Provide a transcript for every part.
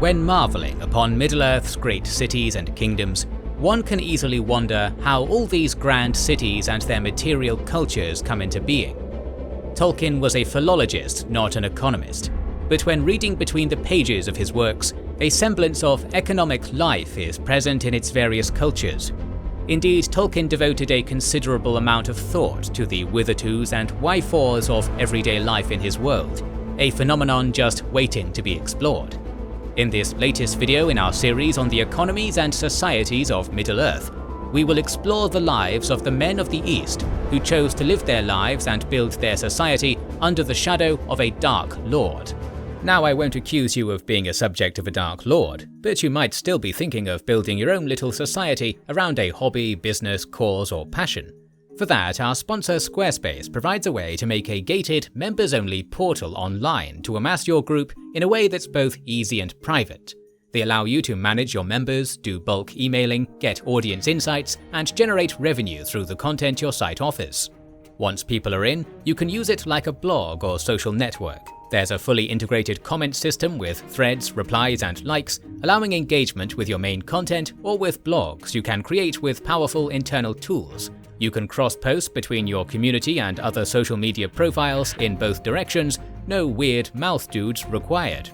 When marveling upon Middle-earth's great cities and kingdoms, one can easily wonder how all these grand cities and their material cultures come into being. Tolkien was a philologist, not an economist, but when reading between the pages of his works, a semblance of economic life is present in its various cultures. Indeed, Tolkien devoted a considerable amount of thought to the whithertos and why-fors of everyday life in his world, a phenomenon just waiting to be explored. In this latest video in our series on the economies and societies of Middle-earth, we will explore the lives of the men of the East who chose to live their lives and build their society under the shadow of a Dark Lord. Now, I won't accuse you of being a subject of a Dark Lord, but you might still be thinking of building your own little society around a hobby, business, cause, or passion. For that, our sponsor Squarespace provides a way to make a gated, members-only portal online to amass your group in a way that's both easy and private. They allow you to manage your members, do bulk emailing, get audience insights, and generate revenue through the content your site offers. Once people are in, you can use it like a blog or social network. There's a fully integrated comment system with threads, replies, and likes, allowing engagement with your main content or with blogs you can create with powerful internal tools. You can cross-post between your community and other social media profiles in both directions, no weird mouth dudes required.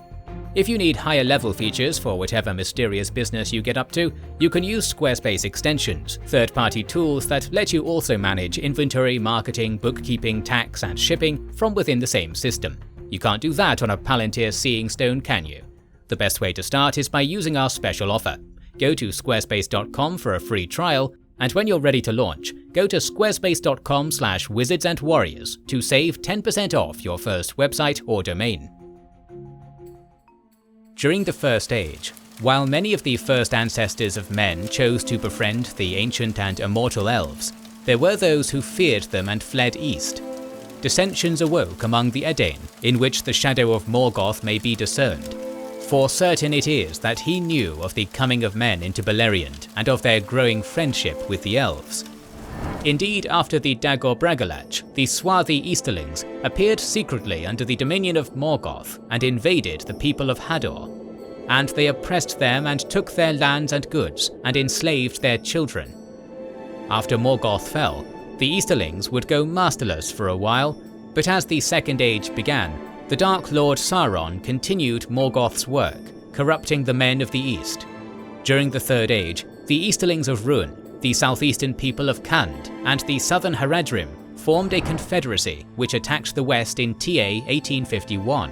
If you need higher level features for whatever mysterious business you get up to, you can use Squarespace extensions, third-party tools that let you also manage inventory, marketing, bookkeeping, tax, and shipping from within the same system. You can't do that on a Palantir Seeing Stone, can you? The best way to start is by using our special offer. Go to squarespace.com for a free trial, and when you're ready to launch, go to squarespace.com/wizardsandwarriors to save 10% off your first website or domain. During the First Age, while many of the first ancestors of men chose to befriend the ancient and immortal elves, there were those who feared them and fled east. Dissensions awoke among the Edain, in which the shadow of Morgoth may be discerned. For certain it is that he knew of the coming of men into Beleriand and of their growing friendship with the elves. Indeed, after the Dagor Bragollach, the swarthy Easterlings appeared secretly under the dominion of Morgoth and invaded the people of Hador. And they oppressed them and took their lands and goods and enslaved their children. After Morgoth fell, the Easterlings would go masterless for a while, but as the Second Age began, the Dark Lord Sauron continued Morgoth's work, corrupting the men of the East. During the Third Age, the Easterlings of Rhûn, the southeastern people of Khand, and the southern Haradrim formed a confederacy which attacked the West in TA 1851.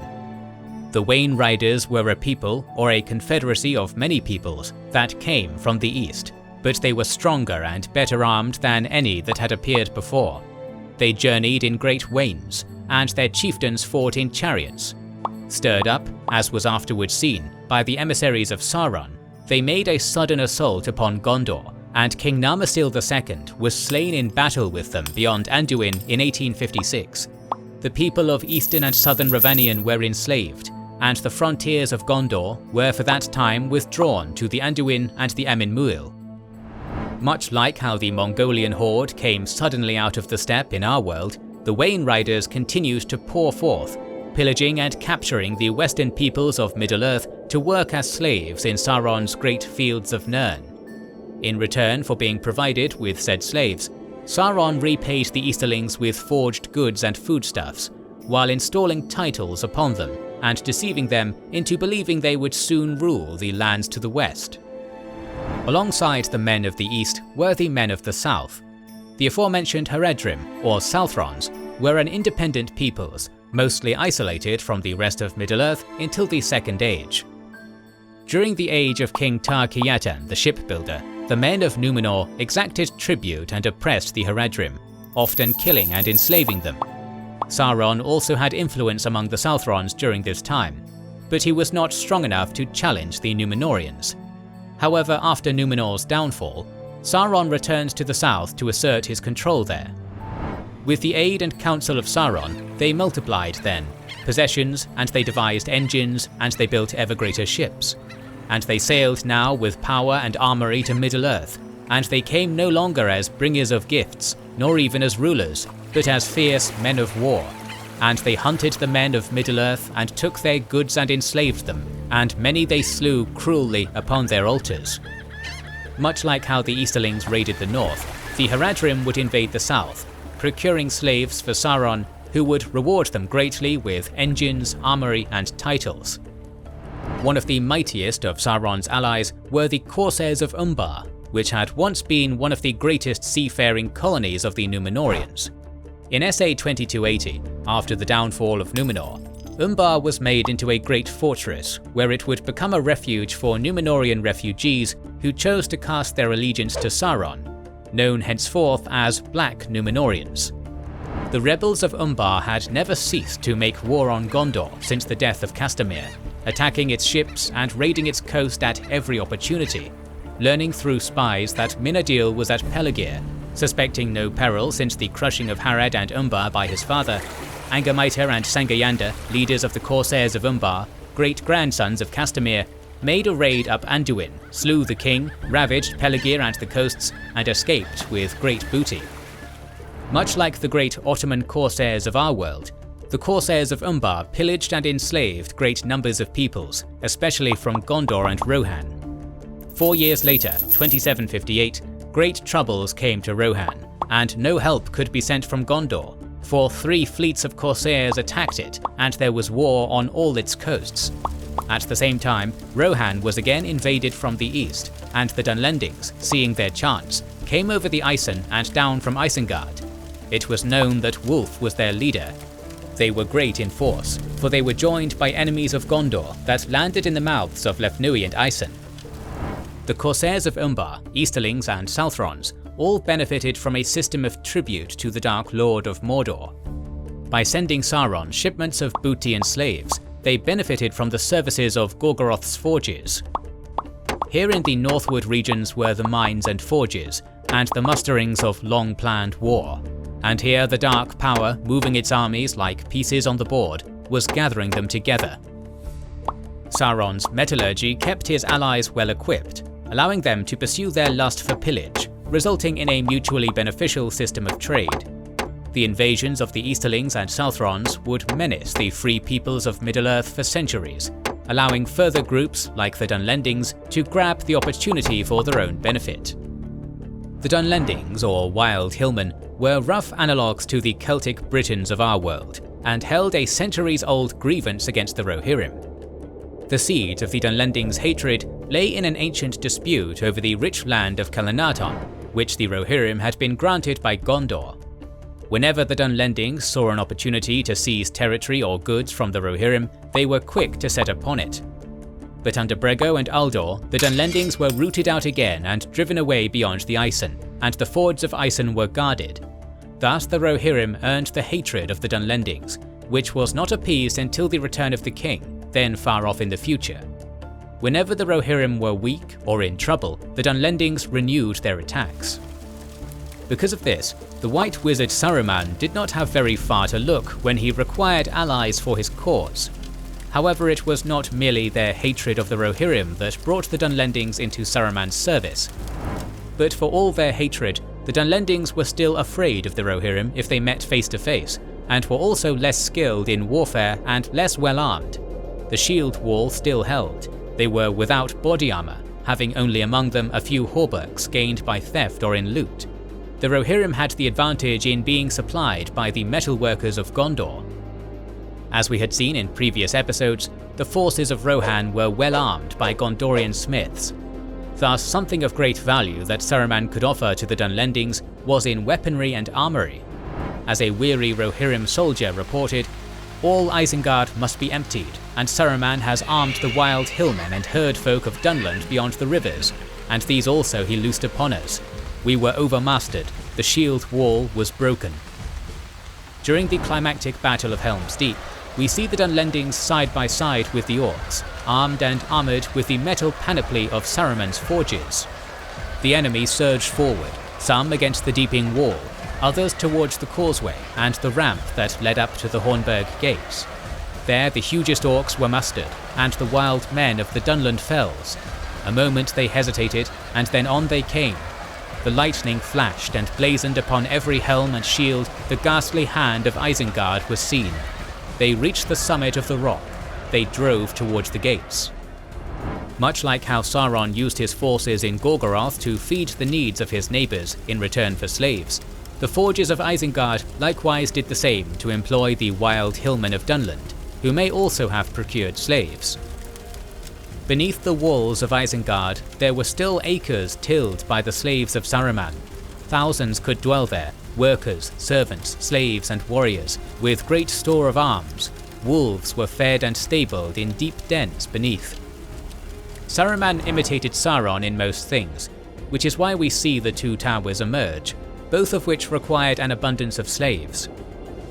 The Wain Riders were a people, or a confederacy of many peoples, that came from the East, but they were stronger and better armed than any that had appeared before. They journeyed in great wains, and their chieftains fought in chariots. Stirred up, as was afterwards seen, by the emissaries of Sauron, they made a sudden assault upon Gondor, and King Narmacil II was slain in battle with them beyond Anduin in 1856. The people of eastern and southern Rhovanion were enslaved, and the frontiers of Gondor were for that time withdrawn to the Anduin and the Amin Muil. Much like how the Mongolian horde came suddenly out of the steppe in our world, the Wain Riders continued to pour forth, pillaging and capturing the western peoples of Middle-earth to work as slaves in Sauron's great fields of Nirn. In return for being provided with said slaves, Sauron repaid the Easterlings with forged goods and foodstuffs, while installing titles upon them and deceiving them into believing they would soon rule the lands to the west. Alongside the men of the east were the men of the south. The aforementioned Haradrim, or Southrons, were an independent peoples, mostly isolated from the rest of Middle-earth until the Second Age. During the age of King Tar-Kiyatan the shipbuilder, the men of Numenor exacted tribute and oppressed the Haradrim, often killing and enslaving them. Sauron also had influence among the Southrons during this time, but he was not strong enough to challenge the Númenóreans. However, after Numenor's downfall, Sauron returned to the south to assert his control there. With the aid and counsel of Sauron, they multiplied then, possessions, and they devised engines, and they built ever greater ships. And they sailed now with power and armory to Middle-earth, and they came no longer as bringers of gifts, nor even as rulers, but as fierce men of war. and they hunted the men of Middle-earth and took their goods and enslaved them, and many they slew cruelly upon their altars. Much like how the Easterlings raided the north, the Haradrim would invade the south, procuring slaves for Sauron, who would reward them greatly with engines, armory, and titles. One of the mightiest of Sauron's allies were the Corsairs of Umbar, which had once been one of the greatest seafaring colonies of the Númenóreans. In SA 2280, after the downfall of Númenor, Umbar was made into a great fortress, where it would become a refuge for Númenórean refugees who chose to cast their allegiance to Sauron, known henceforth as Black Númenóreans. The rebels of Umbar had never ceased to make war on Gondor since the death of Castamir, attacking its ships and raiding its coast at every opportunity, learning through spies that Minadil was at Pelegir, suspecting no peril since the crushing of Harad and Umbar by his father. Angamitor and Sangayanda, leaders of the Corsairs of Umbar, great-grandsons of Castamir, made a raid up Anduin, slew the king, ravaged Pelegir and the coasts, and escaped with great booty. Much like the great Ottoman Corsairs of our world, the Corsairs of Umbar pillaged and enslaved great numbers of peoples, especially from Gondor and Rohan. 4 years later, 2758, great troubles came to Rohan, and no help could be sent from Gondor, for 3 fleets of Corsairs attacked it, and there was war on all its coasts. At the same time, Rohan was again invaded from the east, and the Dunlendings, seeing their chance, came over the Isen and down from Isengard. It was known that Wulf was their leader. They were great in force, for they were joined by enemies of Gondor that landed in the mouths of Lefnui and Isen. The Corsairs of Umbar, Easterlings and Southrons all benefited from a system of tribute to the Dark Lord of Mordor. By sending Sauron shipments of booty and slaves, they benefited from the services of Gorgoroth's forges. Here in the northward regions were the mines and forges, and the musterings of long-planned war. And here the Dark Power, moving its armies like pieces on the board, was gathering them together. Sauron's metallurgy kept his allies well equipped, allowing them to pursue their lust for pillage, resulting in a mutually beneficial system of trade. The invasions of the Easterlings and Southrons would menace the free peoples of Middle-earth for centuries, allowing further groups like the Dunlendings to grab the opportunity for their own benefit. The Dunlendings, or Wild Hillmen, were rough analogues to the Celtic Britons of our world, and held a centuries-old grievance against the Rohirrim. The seeds of the Dunlendings' hatred lay in an ancient dispute over the rich land of Calanaton, which the Rohirrim had been granted by Gondor. Whenever the Dunlendings saw an opportunity to seize territory or goods from the Rohirrim, they were quick to set upon it. But under Brego and Aldor, the Dunlendings were rooted out again and driven away beyond the Isen, and the fords of Isen were guarded. Thus the Rohirrim earned the hatred of the Dunlendings, which was not appeased until the return of the king, then far off in the future. Whenever the Rohirrim were weak or in trouble, the Dunlendings renewed their attacks. Because of this, the White Wizard Saruman did not have very far to look when he required allies for his cause. However, it was not merely their hatred of the Rohirrim that brought the Dunlendings into Saruman's service. But for all their hatred, the Dunlendings were still afraid of the Rohirrim if they met face to face, and were also less skilled in warfare and less well armed. The shield wall still held. They were without body armor, having only among them a few hauberks gained by theft or in loot. The Rohirrim had the advantage in being supplied by the metalworkers of Gondor. As we had seen in previous episodes, the forces of Rohan were well armed by Gondorian smiths. Thus, something of great value that Saruman could offer to the Dunlendings was in weaponry and armory. As a weary Rohirrim soldier reported, "All Isengard must be emptied, and Saruman has armed the wild hillmen and herd folk of Dunland beyond the rivers, and these also he loosed upon us. We were overmastered, the shield wall was broken." During the climactic Battle of Helm's Deep, we see the Dunlendings side by side with the orcs, armed and armoured with the metal panoply of Saruman's forges. The enemy surged forward, some against the Deeping Wall, others towards the causeway and the ramp that led up to the Hornburg gates. There the hugest orcs were mustered, and the wild men of the Dunland Fells. A moment they hesitated, and then on they came. The lightning flashed, and blazoned upon every helm and shield, the ghastly hand of Isengard was seen. They reached the summit of the rock. They drove towards the gates. Much like how Sauron used his forces in Gorgoroth to feed the needs of his neighbours in return for slaves, the forges of Isengard likewise did the same to employ the wild hillmen of Dunland, who may also have procured slaves. Beneath the walls of Isengard, there were still acres tilled by the slaves of Saruman. Thousands could dwell there, workers, servants, slaves and warriors, with great store of arms. Wolves were fed and stabled in deep dens beneath. Saruman imitated Sauron in most things, which is why we see the two towers emerge, both of which required an abundance of slaves.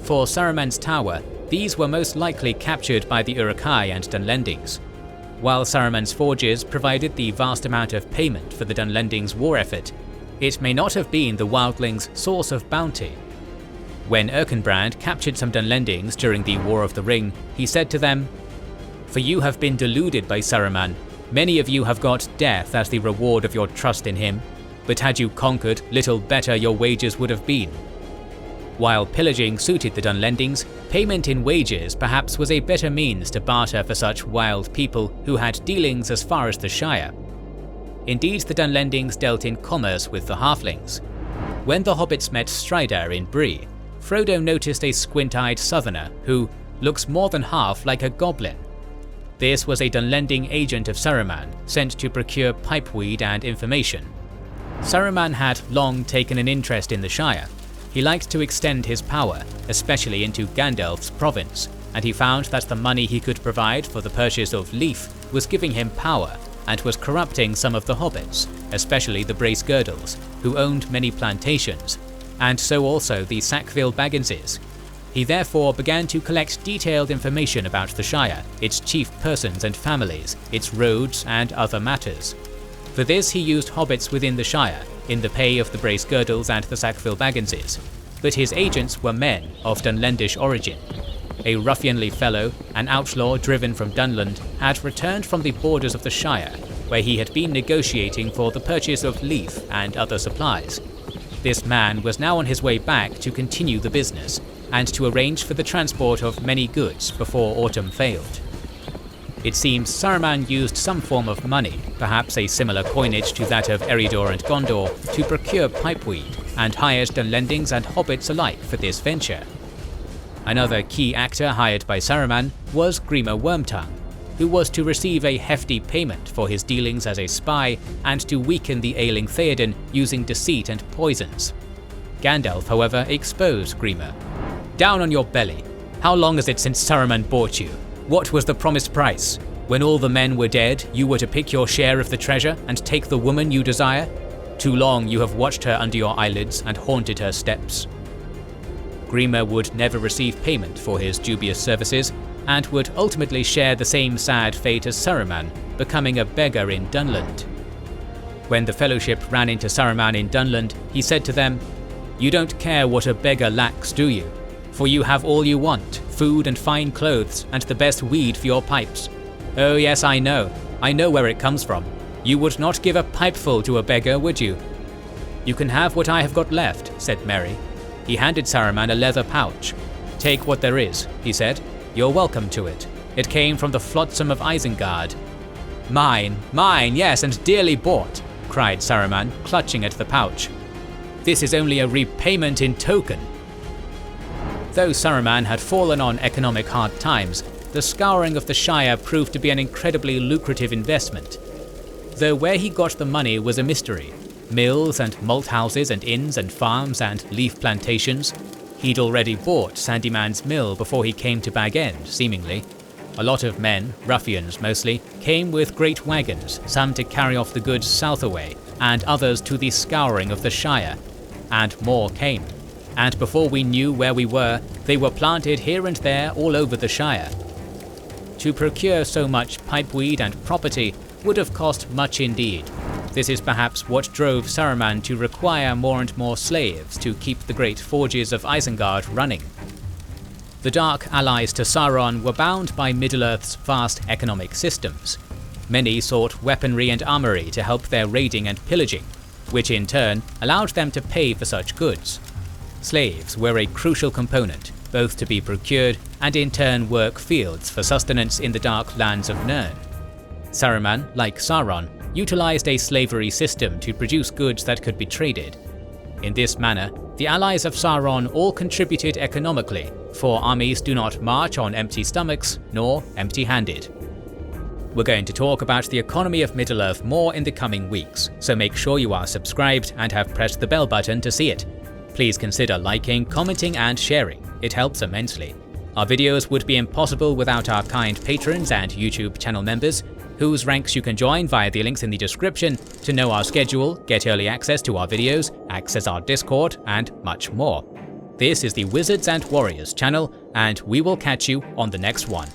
For Saruman's tower, these were most likely captured by the Uruk-hai and Dunlendings, while Saruman's forges provided the vast amount of payment for the Dunlendings' war effort. It may not have been the wildlings' source of bounty. When Erkenbrand captured some Dunlendings during the War of the Ring, he said to them, "For you have been deluded by Saruman. Many of you have got death as the reward of your trust in him, but had you conquered, little better your wages would have been." While pillaging suited the Dunlendings, payment in wages perhaps was a better means to barter for such wild people who had dealings as far as the Shire. Indeed, the Dunlendings dealt in commerce with the halflings. When the hobbits met Strider in Bree, Frodo noticed a squint-eyed southerner who looks more than half like a goblin. This was a Dunlending agent of Saruman, sent to procure pipeweed and information. Saruman had long taken an interest in the Shire. He liked to extend his power, especially into Gandalf's province, and he found that the money he could provide for the purchase of Leaf was giving him power, and was corrupting some of the hobbits, especially the Bracegirdles, who owned many plantations, and so also the Sackville Bagginses. He therefore began to collect detailed information about the Shire, its chief persons and families, its roads and other matters. For this he used hobbits within the Shire, in the pay of the Bracegirdles and the Sackville Bagginses, but his agents were men of Dunlendish origin. A ruffianly fellow, an outlaw driven from Dunland, had returned from the borders of the Shire, where he had been negotiating for the purchase of leaf and other supplies. This man was now on his way back to continue the business, and to arrange for the transport of many goods before autumn failed. It seems Saruman used some form of money, perhaps a similar coinage to that of Eridor and Gondor, to procure pipeweed, and hired Dunlendings and hobbits alike for this venture. Another key actor hired by Saruman was Grima Wormtongue, who was to receive a hefty payment for his dealings as a spy and to weaken the ailing Theoden using deceit and poisons. Gandalf, however, exposed Grima. "Down on your belly! How long is it since Saruman bought you? What was the promised price? When all the men were dead, you were to pick your share of the treasure and take the woman you desire? Too long you have watched her under your eyelids and haunted her steps." Grima would never receive payment for his dubious services, and would ultimately share the same sad fate as Saruman, becoming a beggar in Dunland. When the Fellowship ran into Saruman in Dunland, he said to them, "You don't care what a beggar lacks, do you? For you have all you want, food and fine clothes, and the best weed for your pipes. Oh yes, I know where it comes from. You would not give a pipeful to a beggar, would you?" "You can have what I have got left," said Merry. He handed Saruman a leather pouch. "Take what there is," he said. "You're welcome to it. It came from the flotsam of Isengard." Mine, yes, and dearly bought," cried Saruman, clutching at the pouch. "This is only a repayment in token." Though Saruman had fallen on economic hard times, the scouring of the Shire proved to be an incredibly lucrative investment. Though where he got the money was a mystery. Mills and malt houses and inns and farms and leaf plantations. He'd already bought Sandyman's mill before he came to Bag End, seemingly. A lot of men, ruffians mostly, came with great wagons, some to carry off the goods south away, and others to the scouring of the Shire. And more came. And before we knew where we were, they were planted here and there all over the Shire. To procure so much pipeweed and property would have cost much indeed. This is perhaps what drove Saruman to require more and more slaves to keep the great forges of Isengard running. The Dark allies to Sauron were bound by Middle-earth's vast economic systems. Many sought weaponry and armory to help their raiding and pillaging. which in turn allowed them to pay for such goods. Slaves were a crucial component, both to be procured and in turn work fields for sustenance in the dark lands of Nirn. Saruman, like Sauron, utilized a slavery system to produce goods that could be traded. In this manner, the allies of Sauron all contributed economically, for armies do not march on empty stomachs nor empty-handed. We're going to talk about the economy of Middle-earth more in the coming weeks, so make sure you are subscribed and have pressed the bell button to see it. Please consider liking, commenting and sharing, it helps immensely. Our videos would be impossible without our kind patrons and YouTube channel members, whose ranks you can join via the links in the description to know our schedule, get early access to our videos, access our Discord, and much more. This is the Wizards and Warriors channel, and we will catch you on the next one.